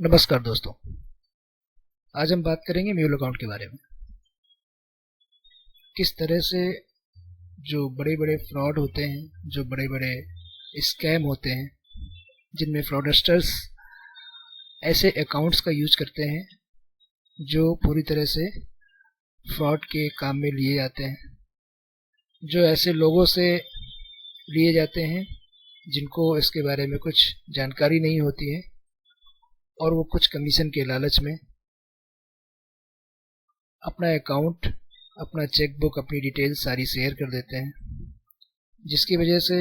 नमस्कार दोस्तों। आज हम बात करेंगे म्यूल अकाउंट के बारे में। किस तरह से जो बड़े-बड़े फ्रॉड होते हैं, जो बड़े-बड़े स्कैम होते हैं, जिनमें फ्रॉडस्टर्स ऐसे अकाउंट्स का यूज करते हैं जो पूरी तरह से फ्रॉड के काम में लिए जाते हैं, जो ऐसे लोगों से लिए जाते हैं जिनको इसके बारे में कुछ जानकारी नहीं होती है और वो कुछ कमीशन के लालच में अपना अकाउंट, अपना चेकबुक, अपनी डिटेल्स सारी शेयर कर देते हैं, जिसकी वजह से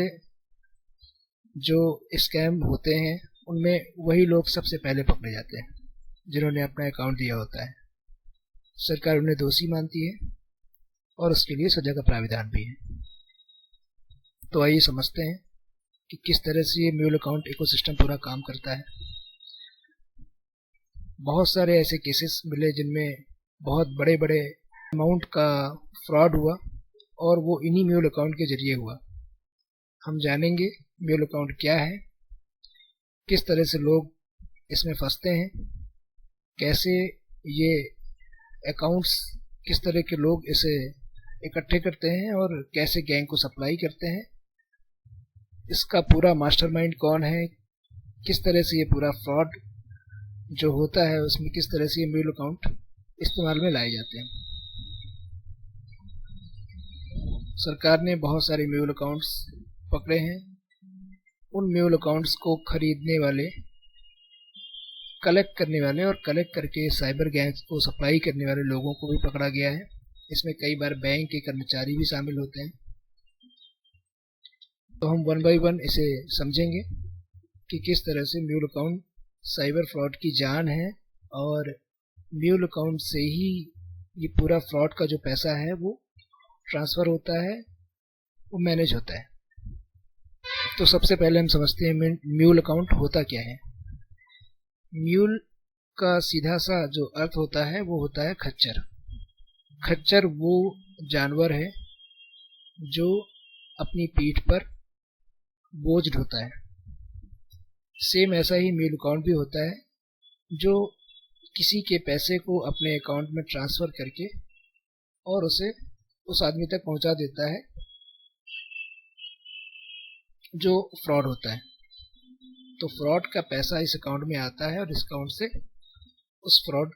जो स्कैम होते हैं उनमें वही लोग सबसे पहले पकड़े जाते हैं जिन्होंने अपना अकाउंट दिया होता है। सरकार उन्हें दोषी मानती है और उसके लिए सजा का प्राविधान भी है। तो आइए समझते हैं कि किस तरह से ये म्यूल अकाउंट इकोसिस्टम पूरा काम करता है। बहुत सारे ऐसे केसेस मिले जिनमें बहुत बड़े बड़े अमाउंट का फ्रॉड हुआ और वो इन्हीं म्यूल अकाउंट के जरिए हुआ। हम जानेंगे म्यूल अकाउंट क्या है, किस तरह से लोग इसमें फंसते हैं, कैसे ये अकाउंट्स, किस तरह के लोग इसे इकट्ठे करते हैं और कैसे गैंग को सप्लाई करते हैं, इसका पूरा मास्टरमाइंड कौन है, किस तरह से ये पूरा फ्रॉड जो होता है उसमें किस तरह से ये म्यूल अकाउंट इस्तेमाल में लाए जाते हैं। सरकार ने बहुत सारे म्यूल अकाउंट्स पकड़े हैं। उन म्यूल अकाउंट्स को खरीदने वाले, कलेक्ट करने वाले और कलेक्ट करके साइबर गैंग्स को सप्लाई करने वाले लोगों को भी पकड़ा गया है। इसमें कई बार बैंक के कर्मचारी भी शामिल होते हैं। तो हम वन बाय वन इसे समझेंगे कि किस तरह से म्यूल अकाउंट साइबर फ्रॉड की जान है और म्यूल अकाउंट से ही ये पूरा फ्रॉड का जो पैसा है वो ट्रांसफ़र होता है, वो मैनेज होता है। तो सबसे पहले हम समझते हैं म्यूल अकाउंट होता क्या है। म्यूल का सीधा सा जो अर्थ होता है वो होता है खच्चर। खच्चर वो जानवर है जो अपनी पीठ पर बोझ ढोता है। सेम ऐसा ही म्यूल अकाउंट भी होता है जो किसी के पैसे को अपने अकाउंट में ट्रांसफ़र करके और उसे उस आदमी तक पहुंचा देता है जो फ्रॉड होता है। तो फ्रॉड का पैसा इस अकाउंट में आता है और इस अकाउंट से उस फ्रॉड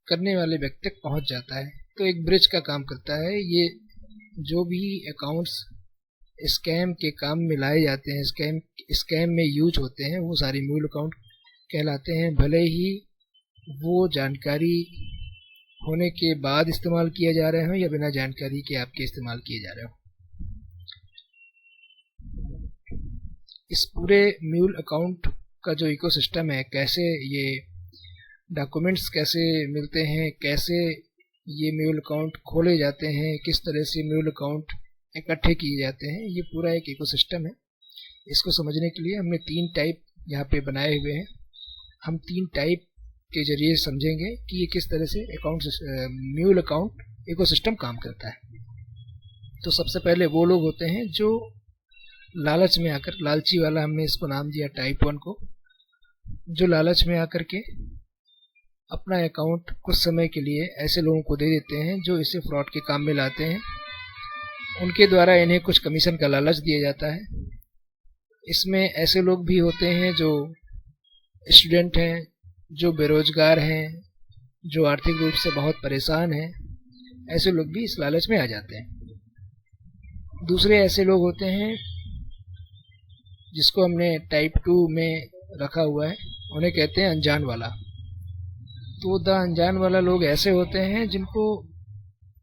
करने वाले व्यक्ति तक पहुंच जाता है। तो एक ब्रिज का काम करता है। ये जो भी अकाउंट्स स्कैम के काम में लाए जाते हैं, स्कैम में यूज होते हैं, वो सारे म्यूल अकाउंट कहलाते हैं, भले ही वो जानकारी होने के बाद इस्तेमाल किए जा रहे हों या बिना जानकारी के आपके इस्तेमाल किए जा रहे हों। इस पूरे म्यूल अकाउंट का जो इकोसिस्टम है, कैसे ये डॉक्यूमेंट्स कैसे मिलते हैं, कैसे ये म्यूल अकाउंट खोले जाते हैं, किस तरह से म्यूल अकाउंट इकट्ठे किए जाते हैं, ये पूरा एक इकोसिस्टम है। इसको समझने के लिए हमने 3 टाइप यहाँ पे बनाए हुए हैं। हम 3 टाइप के जरिए समझेंगे कि ये किस तरह से म्यूल अकाउंट इकोसिस्टम काम करता है। तो सबसे पहले वो लोग होते हैं जो लालच में आकर, लालची वाला हमने इसको नाम दिया टाइप 1 को, जो लालच में आकर के अपना अकाउंट कुछ समय के लिए ऐसे लोगों को दे देते हैं जो इसे फ्रॉड के काम में लाते हैं। उनके द्वारा इन्हें कुछ कमीशन का लालच दिया जाता है। इसमें ऐसे लोग भी होते हैं जो स्टूडेंट हैं, जो बेरोजगार हैं, जो आर्थिक रूप से बहुत परेशान हैं, ऐसे लोग भी इस लालच में आ जाते हैं। दूसरे ऐसे लोग होते हैं जिसको हमने टाइप 2 में रखा हुआ है, उन्हें कहते हैं अनजान वाला। तो द अनजान वाला लोग ऐसे होते हैं जिनको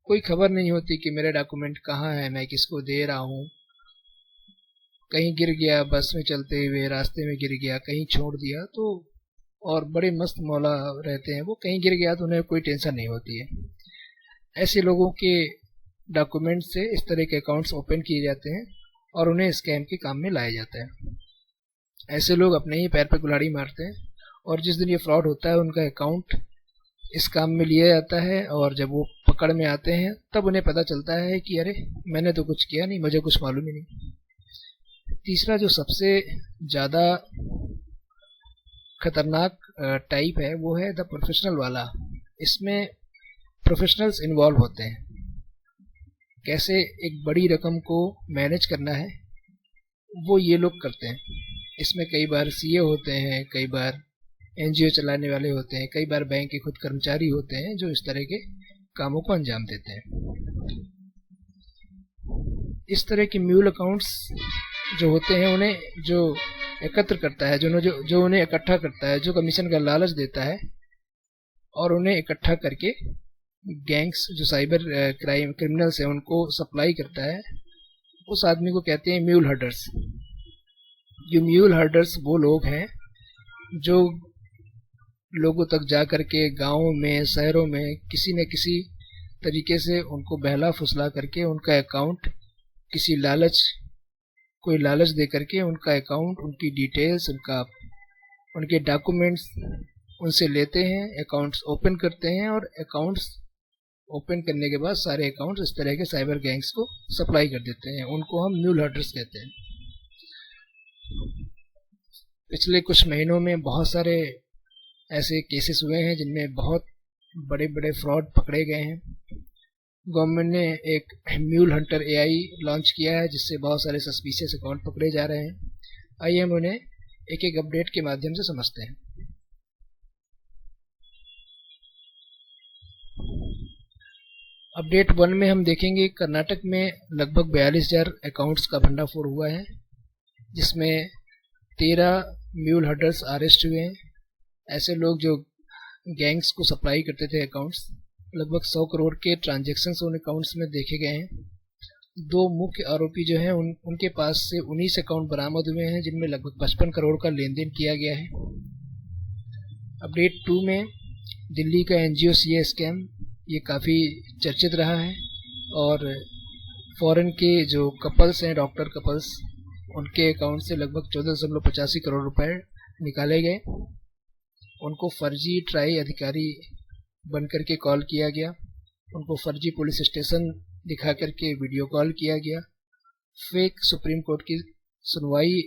कोई खबर नहीं होती कि मेरा डॉक्यूमेंट कहाँ है, मैं किसको दे रहा हूँ, कहीं गिर गया, बस में चलते हुए रास्ते में गिर गया, कहीं छोड़ दिया, तो और बड़े मस्त मौला रहते हैं वो, कहीं गिर गया तो उन्हें कोई टेंशन नहीं होती है। ऐसे लोगों के डॉक्यूमेंट से इस तरह के अकाउंट्स ओपन किए जाते हैं और उन्हें स्कैम के काम में लाया जाता है। ऐसे लोग अपने ही पैर पर कुल्हाड़ी मारते हैं और जिस दिन ये फ्रॉड होता है उनका अकाउंट इस काम में लिया जाता है और जब वो पकड़ में आते हैं तब उन्हें पता चलता है कि अरे मैंने तो कुछ किया नहीं, मुझे कुछ मालूम ही नहीं। तीसरा जो सबसे ज़्यादा खतरनाक टाइप है वो है द प्रोफेशनल वाला। इसमें प्रोफेशनल्स इन्वॉल्व होते हैं, कैसे एक बड़ी रकम को मैनेज करना है वो ये लोग करते हैं। इसमें कई बार सीए होते हैं, कई बार एनजीओ चलाने वाले होते हैं, कई बार बैंक के खुद कर्मचारी होते हैं जो इस तरह के कामों को अंजाम देते हैं। इस तरह के म्यूल अकाउंट्स जो होते हैं उन्हें जो एकत्र करता है, जो उन्हें इकट्ठा करता है, जो कमीशन का लालच देता है और उन्हें इकट्ठा करके गैंग्स जो साइबर क्रिमिनल्स हैं उनको सप्लाई करता है, उस आदमी को कहते हैं म्यूल हर्डर्स। ये म्यूल हर्डर्स वो लोग हैं जो लोगों तक जा करके गाँवों में, शहरों में किसी न किसी तरीके से उनको बहला फुसला करके उनका अकाउंट कोई लालच दे करके उनका अकाउंट, उनकी डिटेल्स, उनके डॉक्यूमेंट्स उनसे लेते हैं, अकाउंट्स ओपन करते हैं और अकाउंट्स ओपन करने के बाद सारे अकाउंट्स इस तरह के साइबर गैंग्स को सप्लाई कर देते हैं। उनको हम म्यूल हर्डर्स कहते हैं। पिछले कुछ महीनों में बहुत सारे ऐसे केसेस हुए हैं जिनमें बहुत बड़े बड़े फ्रॉड पकड़े गए हैं। गवर्नमेंट ने एक म्यूल हंटर एआई लॉन्च किया है जिससे बहुत सारे सस्पिशियस अकाउंट पकड़े जा रहे हैं। आइए हम उन्हें एक एक अपडेट के माध्यम से समझते हैं। अपडेट 1 में हम देखेंगे कर्नाटक में लगभग 42,000 अकाउंट्स का भंडाफोड़ हुआ है, जिसमें 13 म्यूल हर्डर्स अरेस्ट हुए हैं। ऐसे लोग जो गैंग्स को सप्लाई करते थे अकाउंट्स, लगभग 100 करोड़ के ट्रांजैक्शंस उन अकाउंट्स में देखे गए हैं। 2 मुख्य आरोपी जो हैं उनके पास से 19 अकाउंट बरामद हुए हैं जिनमें लगभग 55 करोड़ का लेन देन किया गया है। अपडेट 2 में दिल्ली का एनजीओ सीए स्कैम ये काफ़ी चर्चित रहा है और फॉरेन के जो कपल्स हैं, डॉक्टर कपल्स, उनके अकाउंट से लगभग 14.85 करोड़ रुपए निकाले गए। उनको फर्जी ट्राई अधिकारी बन करके कॉल किया गया, उनको फर्जी पुलिस स्टेशन दिखा करके वीडियो कॉल किया गया, फेक सुप्रीम कोर्ट की सुनवाई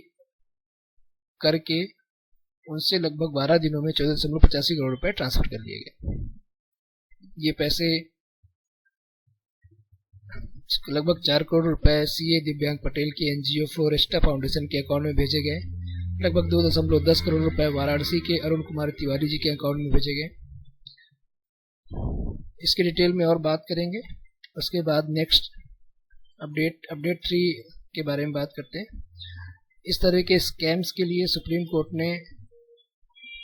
करके उनसे लगभग 12 दिनों में 14.85 करोड़ रुपए ट्रांसफर कर लिए गए। ये पैसे लगभग 4 करोड़ रुपए सीए दिव्यांग पटेल के एनजीओ फ्लोरेस्टा फाउंडेशन के अकाउंट में भेजे गए। लगभग 2.10 करोड़ रुपए वाराणसी के अरुण कुमार तिवारी जी के अकाउंट में भेजे गए। इसके डिटेल में और बात करेंगे। उसके बाद नेक्स्ट अपडेट 3 के बारे में बात करते हैं। इस तरह के स्कैम्स के लिए सुप्रीम कोर्ट ने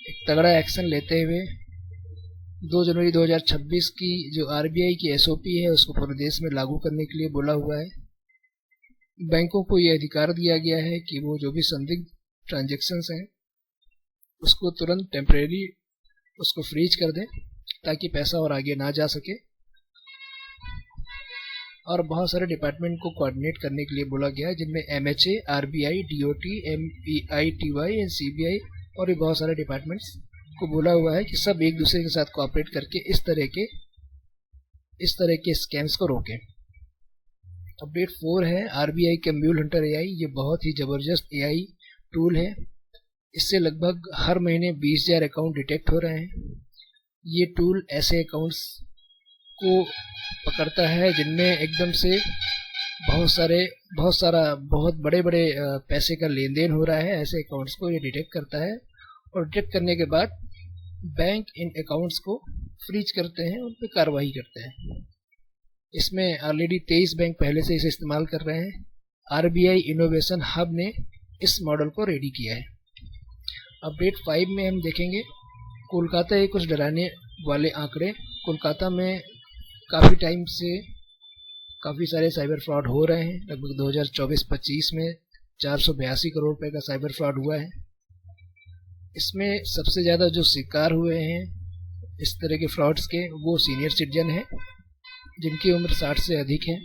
एक तगड़ा एक्शन लेते हुए 2 जनवरी 2026 की जो आरबीआई की एसओपी है उसको पूरे देश में लागू करने के लिए बोला हुआ है। बैंकों को ये अधिकार दिया गया है कि वो जो भी संदिग्ध ट्रांजैक्शंस हैं उसको तुरंत टेम्परेरी उसको फ्रीज कर दें ताकि पैसा और आगे ना जा सके। और बहुत सारे डिपार्टमेंट को कोऑर्डिनेट करने के लिए बोला गया है, जिनमें MHA, RBI, DOT, MPITY and CBI और भी बहुत सारे डिपार्टमेंट्स को बोला हुआ है कि सब एक दूसरे के साथ कोऑपरेट करके इस तरह के स्कैम्स को रोकें। अपडेट 4 है आरबीआई के म्यूल हंटर एआई। ये बहुत ही ज़बरदस्त एआई टूल है। इससे लगभग हर महीने 20,000 अकाउंट डिटेक्ट हो रहे हैं। ये टूल ऐसे अकाउंट्स को पकड़ता है जिनमें एकदम से बहुत बड़े पैसे का लेन देन हो रहा है। ऐसे अकाउंट्स को ये डिटेक्ट करता है और डिटेक्ट करने के बाद बैंक इन अकाउंट्स को फ्रीज करते हैं, उन पर कार्रवाई करते हैं। इसमें ऑलरेडी 23 बैंक पहले से इसे इस्तेमाल कर रहे हैं। आरबीआई इनोवेशन हब ने इस मॉडल को रेडी किया है। अपडेट 5 में हम देखेंगे कोलकाता के कुछ डराने वाले आंकड़े। कोलकाता में काफ़ी टाइम से काफ़ी सारे साइबर फ्रॉड हो रहे हैं। लगभग 2024-25 में 482 करोड़ रुपए का साइबर फ्रॉड हुआ है। इसमें सबसे ज़्यादा जो शिकार हुए हैं इस तरह के फ्रॉड्स के वो सीनियर सिटीजन हैं जिनकी उम्र 60 से अधिक है।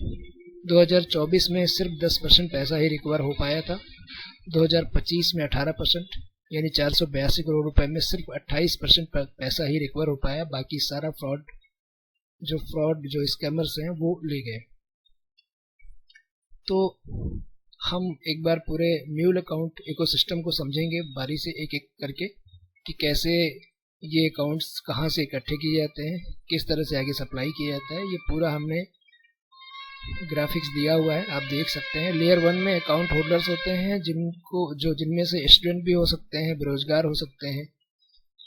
2024 में सिर्फ 10% पैसा ही रिकवर हो पाया था। 2025 में 18%, यानी 482 करोड़ रुपए में सिर्फ 28% पैसा ही रिकवर हो पाया। बाकी सारा फ्रॉड जो स्कैमर्स हैं वो ले गए। तो हम एक बार पूरे म्यूल अकाउंट इकोसिस्टम को समझेंगे बारी से एक एक करके कि कैसे ये अकाउंट्स कहाँ से इकट्ठे किए जाते हैं, किस तरह से आगे सप्लाई किया जाता है, ये पूरा हमने ग्राफिक्स दिया हुआ है, आप देख सकते हैं। लेयर 1 में अकाउंट होल्डर्स होते हैं जिनमें से स्टूडेंट भी हो सकते हैं, बेरोजगार हो सकते हैं,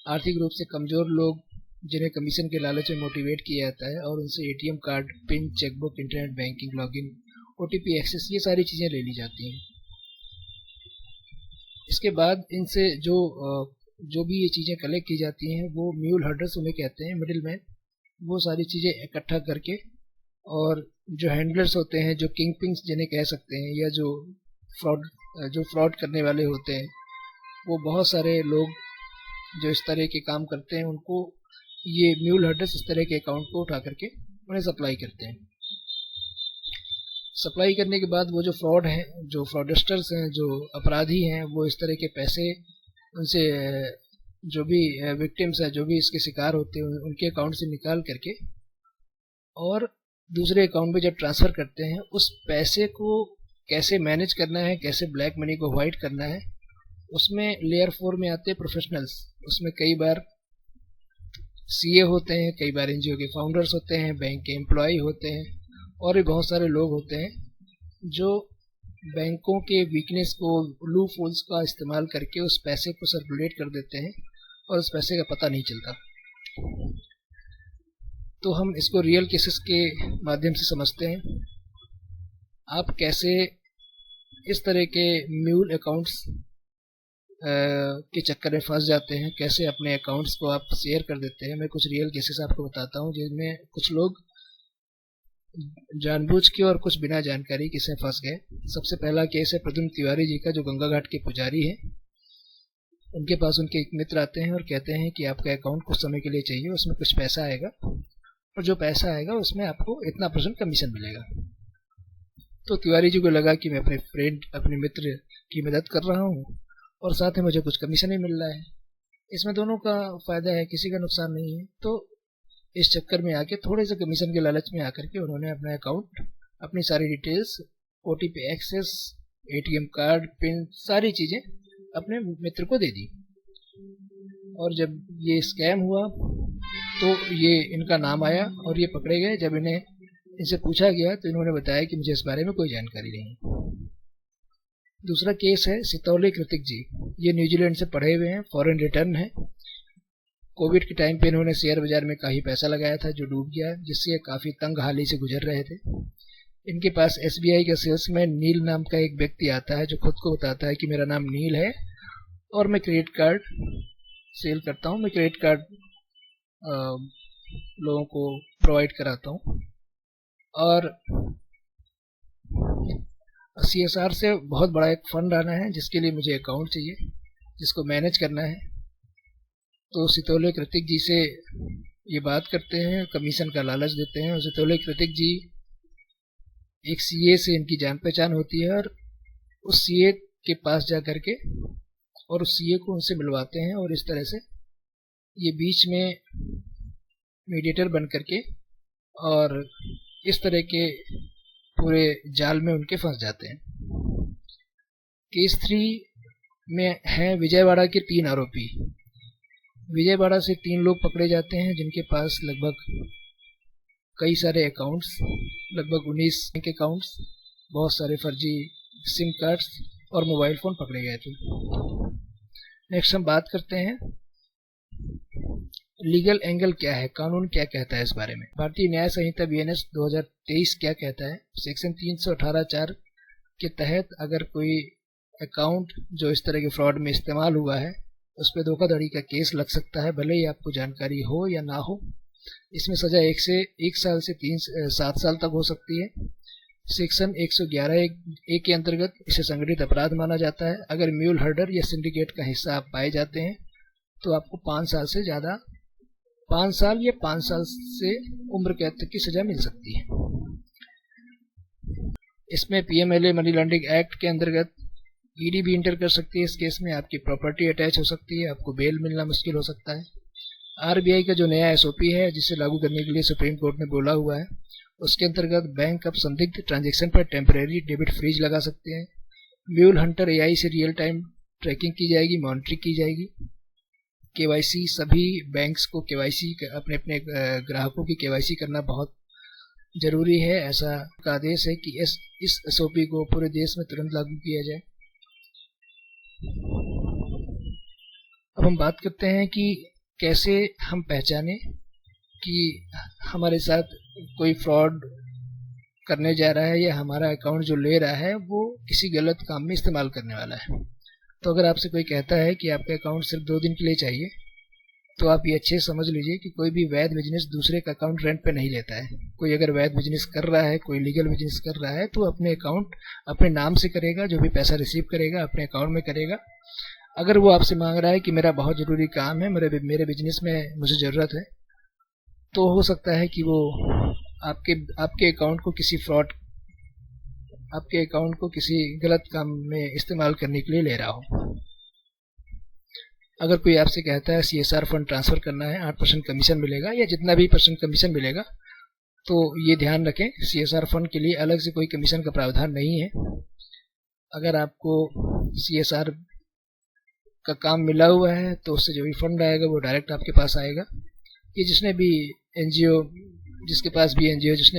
आर्थिक रूप से कमज़ोर लोग जिन्हें कमीशन के लालच में मोटिवेट किया जाता है और उनसे ATM card, PIN, chequebook, internet banking, login, OTP access, ये सारी चीज़ें ले ली जाती हैं। इसके बाद इनसे जो भी ये चीज़ें कलेक्ट की जाती हैं वो म्यूल हर्डर्स उन्हें कहते हैं, मिडिल मैन, वो सारी चीज़ें इकट्ठा करके, और जो हैंडलर्स होते हैं, जो किंग पिंग्स जिन्हें कह सकते हैं, या जो फ्रॉड करने वाले होते हैं, वो बहुत सारे लोग जो इस तरह के काम करते हैं, उनको ये म्यूल हर्डर्स इस तरह के अकाउंट को उठा करके उन्हें सप्लाई करते हैं। सप्लाई करने के बाद वो जो फ्रॉड हैं, जो फ्रॉडस्टर्स हैं, जो अपराधी हैं, वो इस तरह के पैसे उनसे, जो भी विक्टिम्स हैं, जो भी इसके शिकार होते हैं, उनके अकाउंट से निकाल करके और दूसरे अकाउंट में जब ट्रांसफ़र करते हैं, उस पैसे को कैसे मैनेज करना है, कैसे ब्लैक मनी को अवॉइड करना है, उसमें लेयर 4 में आते हैं प्रोफेशनल्स। उसमें कई बार सीए होते हैं, कई बार एनजीओ के फाउंडर्स होते हैं, बैंक के एम्प्लॉय होते हैं, और भी बहुत सारे लोग होते हैं जो बैंकों के वीकनेस को, लूप होल्स का इस्तेमाल करके उस पैसे को सर्कुलेट कर देते हैं और उस पैसे का पता नहीं चलता। तो हम इसको रियल केसेस के माध्यम से समझते हैं। आप कैसे इस तरह के म्यूल अकाउंट्स के चक्कर में फंस जाते हैं, कैसे अपने अकाउंट्स को आप शेयर कर देते हैं। मैं कुछ रियल केसेस आपको बताता हूँ जिनमें कुछ लोग जानबूझ के और कुछ बिना जानकारी के इसमें फंस गए। सबसे पहला केस है प्रद्युम्न तिवारी जी का, जो गंगा घाट के पुजारी हैं। उनके पास उनके एक मित्र आते हैं और कहते हैं कि आपका अकाउंट कुछ समय के लिए चाहिए, उसमें कुछ पैसा आएगा और जो पैसा आएगा उसमें आपको इतना % कमीशन मिलेगा। तो तिवारी जी को लगा कि मैं अपने मित्र की मदद कर रहा हूँ और साथ में मुझे कुछ कमीशन ही मिल रहा है, इसमें दोनों का फ़ायदा है, किसी का नुकसान नहीं है। तो इस चक्कर में आके, थोड़े से कमीशन के लालच में आकर के उन्होंने अपना अकाउंट, अपनी सारी details, OTP access, ATM card, PIN, सारी चीज़ें अपने मित्र को दे दी। और जब ये स्कैम हुआ तो ये इनका नाम आया और ये पकड़े गए। जब इनसे पूछा गया तो इन्होंने बताया कि मुझे इस बारे में कोई जानकारी नहीं। दूसरा केस है सितौले कृतिक जी। ये न्यूजीलैंड से पढ़े हुए हैं, फॉरेन रिटर्न है। कोविड के टाइम पे इन्होंने शेयर बाजार में काफ़ी पैसा लगाया था जो डूब गया, जिससे काफ़ी तंग हाली से गुजर रहे थे। इनके पास एसबीआई का सेल्समैन नील नाम का एक व्यक्ति आता है जो खुद को बताता है कि मेरा नाम नील है और मैं क्रेडिट कार्ड सेल करता हूँ, मैं क्रेडिट कार्ड लोगों को प्रोवाइड कराता हूँ। और सीएसआर से बहुत बड़ा एक फंड आना है जिसके लिए मुझे अकाउंट चाहिए, जिसको मैनेज करना है। तो सितौले कृतिक जी से ये बात करते हैं, कमीशन का लालच देते हैं। और सितौले कृतिक जी, एक सीए से इनकी जान पहचान होती है और उस सीए के पास जा करके और उस सीए को उनसे मिलवाते हैं और इस तरह से ये बीच में मीडिएटर बन करके और इस तरह के पूरे जाल में उनके फंस जाते हैं। केस 3 में हैं विजयवाड़ा के 3 आरोपी। विजयवाड़ा से 3 लोग पकड़े जाते हैं जिनके पास लगभग कई सारे अकाउंट्स, लगभग 19 बैंक अकाउंट्स, बहुत सारे फर्जी सिम कार्ड्स और मोबाइल फ़ोन पकड़े गए थे। नेक्स्ट हम बात करते हैं लीगल एंगल क्या है, कानून क्या कहता है इस बारे में। भारतीय न्याय संहिता बीएनएस 2023 क्या कहता है। सेक्शन 318(4) के तहत अगर कोई अकाउंट जो इस तरह के फ्रॉड में इस्तेमाल हुआ है उस पर धोखाधड़ी का केस लग सकता है, भले ही आपको जानकारी हो या ना हो। इसमें सजा 1 साल से 7 साल तक हो सकती है। सेक्शन 111(a) के अंतर्गत इसे संगठित अपराध माना जाता है। अगर म्यूल हर्डर या सिंडिकेट का हिस्सा आप पाए जाते हैं तो आपको 5 साल या 5 साल से उम्र कैद तक की सजा मिल सकती है। इसमें पीएमएलए मनी लॉन्ड्रिंग एक्ट के अंतर्गत ईडी भी इंटर कर सकती है। इस केस में आपकी प्रॉपर्टी अटैच हो सकती है, आपको बेल मिलना मुश्किल हो सकता है। आरबीआई का जो नया एसओपी है जिसे लागू करने के लिए सुप्रीम कोर्ट ने बोला हुआ है, उसके अंतर्गत बैंक अब संदिग्ध ट्रांजैक्शन पर टेम्परेरी डेबिट फ्रीज लगा सकते हैं। म्यूल हंटर एआई से रियल टाइम ट्रैकिंग की जाएगी, मॉनिटरिंग की जाएगी। केवाईसी सभी बैंक्स को केवाईसी अपने अपने ग्राहकों की केवाईसी करना बहुत ज़रूरी है। ऐसा का आदेश है कि इस एसओपी को पूरे देश में तुरंत लागू किया जाए। अब हम बात करते हैं कि कैसे हम पहचानें कि हमारे साथ कोई फ्रॉड करने जा रहा है या हमारा अकाउंट जो ले रहा है वो किसी गलत काम में इस्तेमाल करने वाला है। तो अगर आपसे कोई कहता है कि आपका अकाउंट सिर्फ 2 दिन के लिए चाहिए, तो आप ये अच्छे समझ लीजिए कि कोई भी वैध बिजनेस दूसरे का अकाउंट रेंट पे नहीं लेता है। कोई अगर वैध बिजनेस कर रहा है, कोई लीगल बिजनेस कर रहा है, तो अपने अकाउंट अपने नाम से करेगा, जो भी पैसा रिसीव करेगा अपने अकाउंट में करेगा। अगर वो आपसे मांग रहा है कि मेरा बहुत ज़रूरी काम है, मेरे बिजनेस में मुझे ज़रूरत है, तो हो सकता है कि वो आपके अकाउंट को किसी गलत काम में इस्तेमाल करने के लिए ले रहा हो। अगर कोई आपसे कहता है CSR फंड ट्रांसफ़र करना है, 8% कमीशन मिलेगा या जितना भी % कमीशन मिलेगा, तो ये ध्यान रखें CSR फंड के लिए अलग से कोई कमीशन का प्रावधान नहीं है। अगर आपको CSR का काम मिला हुआ है तो उससे जो भी फंड आएगा वो डायरेक्ट आपके पास आएगा। ये जिसने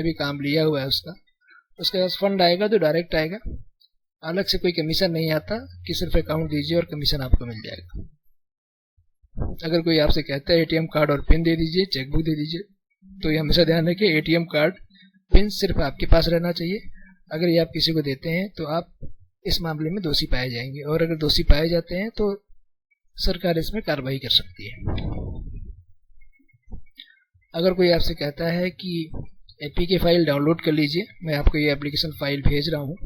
भी काम लिया हुआ है उसके पास फंड आएगा तो डायरेक्ट आएगा। अलग से कोई कमीशन नहीं आता कि सिर्फ अकाउंट दीजिए और कमीशन आपको मिल जाएगा। अगर कोई आपसे कहता है ATM कार्ड और पिन दे दीजिए, चेकबुक दे दीजिए, तो ये हमेशा ध्यान रखें ATM कार्ड पिन सिर्फ आपके पास रहना चाहिए। अगर ये आप किसी को देते हैं तो आप इस मामले में दोषी पाए जाएंगे, और अगर दोषी पाए जाते हैं तो सरकार इसमें कार्रवाई कर सकती है। अगर कोई आपसे कहता है कि APK फाइल डाउनलोड कर लीजिए, मैं आपको ये एप्लीकेशन फाइल भेज रहा हूँ,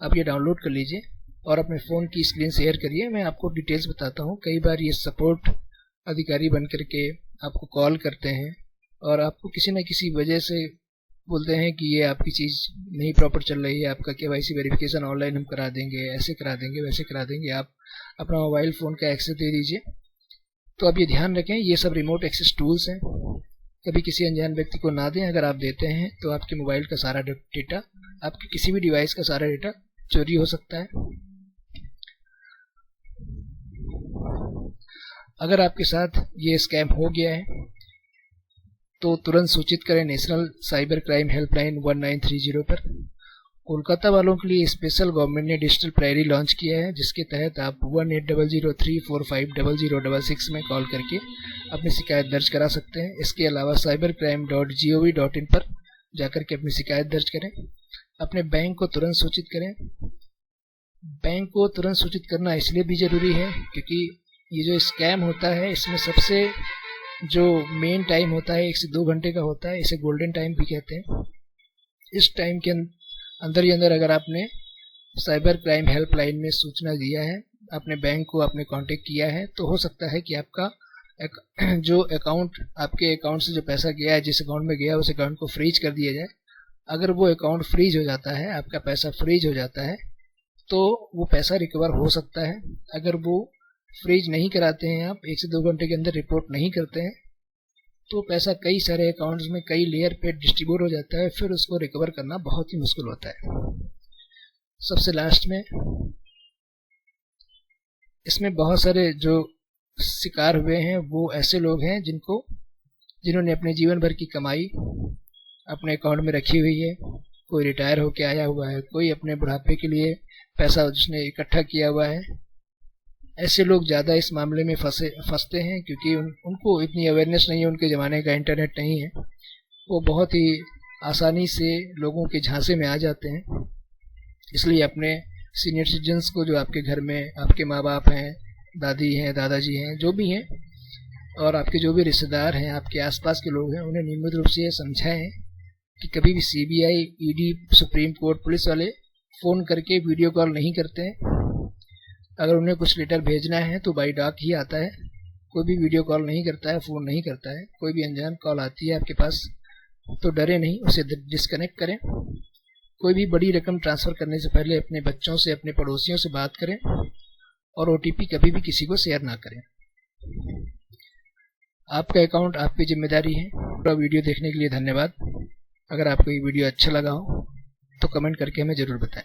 आप ये डाउनलोड कर लीजिए और अपने फ़ोन की स्क्रीन शेयर करिए, मैं आपको डिटेल्स बताता हूँ। कई बार ये सपोर्ट अधिकारी बन करके आपको कॉल करते हैं और आपको किसी न किसी वजह से बोलते हैं कि ये आपकी चीज़ नहीं प्रॉपर चल रही है, आपका KYC वेरिफिकेशन ऑनलाइन हम करा देंगे, ऐसे करा देंगे, वैसे करा देंगे, आप अपना मोबाइल फ़ोन का एक्सेस दे दीजिए। तो आप ये ध्यान रखें, ये सब रिमोट एक्सेस टूल्स हैं, कभी किसी अनजान व्यक्ति को ना दें। अगर आप देते हैं तो आपके मोबाइल का सारा डेटा, आपके किसी भी डिवाइस का सारा डेटा चोरी हो सकता है। अगर आपके साथ ये स्कैम हो गया है तो तुरंत सूचित करें नेशनल साइबर क्राइम हेल्पलाइन 1930 पर। कोलकाता वालों के लिए स्पेशल गवर्नमेंट ने डिजिटल प्रायरी लॉन्च किया है, जिसके तहत आप 180034500066 में कॉल करके अपनी शिकायत दर्ज करा सकते हैं। इसके अलावा cybercrime.gov.in पर जाकर के अपनी शिकायत दर्ज करें। अपने बैंक को तुरंत सूचित करें। बैंक को तुरंत सूचित करना इसलिए भी ज़रूरी है क्योंकि ये जो स्कैम होता है इसमें सबसे जो मेन टाइम होता है 1 से 2 घंटे का होता है, इसे गोल्डन टाइम भी कहते हैं। इस टाइम के अंदर ही अंदर अगर आपने साइबर क्राइम हेल्पलाइन में सूचना दिया है, अपने बैंक को आपने कांटेक्ट किया है, तो हो सकता है कि आपका जो आपके अकाउंट से जो पैसा गया है, जिस अकाउंट में गया उस अकाउंट को फ्रीज कर दिया जाए। अगर वो अकाउंट फ्रीज हो जाता है, आपका पैसा फ्रीज हो जाता है, तो वो पैसा रिकवर हो सकता है। अगर वो फ्रीज नहीं कराते हैं, आप 1 से 2 घंटे के अंदर रिपोर्ट नहीं करते हैं, तो पैसा कई सारे अकाउंट्स में कई लेयर पे डिस्ट्रीब्यूट हो जाता है, फिर उसको रिकवर करना बहुत ही मुश्किल होता है। सबसे लास्ट में इसमें बहुत सारे जो शिकार हुए हैं वो ऐसे लोग हैं जिन्होंने अपने जीवन भर की कमाई अपने अकाउंट में रखी हुई है। कोई रिटायर होके आया हुआ है, कोई अपने बुढ़ापे के लिए पैसा जिसने इकट्ठा किया हुआ है। ऐसे लोग ज़्यादा इस मामले में फंसते हैं क्योंकि उनको इतनी अवेयरनेस नहीं है, उनके ज़माने का इंटरनेट नहीं है। वो बहुत ही आसानी से लोगों के झांसे में आ जाते हैं। इसलिए अपने सीनियर सिटीजन्स को, जो आपके घर में आपके माँ बाप हैं, दादी हैं, दादाजी हैं, जो भी हैं, और आपके जो भी रिश्तेदार हैं, आपके आसपास के लोग हैं, उन्हें नियमित रूप से ये समझाएं कि कभी भी CBI, ED, supreme court, police वाले फ़ोन करके वीडियो कॉल नहीं करते हैं। अगर उन्हें कुछ लेटर भेजना है तो बाई डाक ही आता है, कोई भी वीडियो कॉल नहीं करता है, फ़ोन नहीं करता है। कोई भी अनजान कॉल आती है आपके पास तो डरे नहीं, उसे डिस्कनेक्ट करें। कोई भी बड़ी रकम ट्रांसफ़र करने से पहले अपने बच्चों से, अपने पड़ोसियों से बात करें और OTP कभी भी किसी को शेयर ना करें। आपका अकाउंट आपकी जिम्मेदारी है। पूरा वीडियो देखने के लिए धन्यवाद। अगर आपको ये वीडियो अच्छा लगा हो तो कमेंट करके हमें ज़रूर बताएं।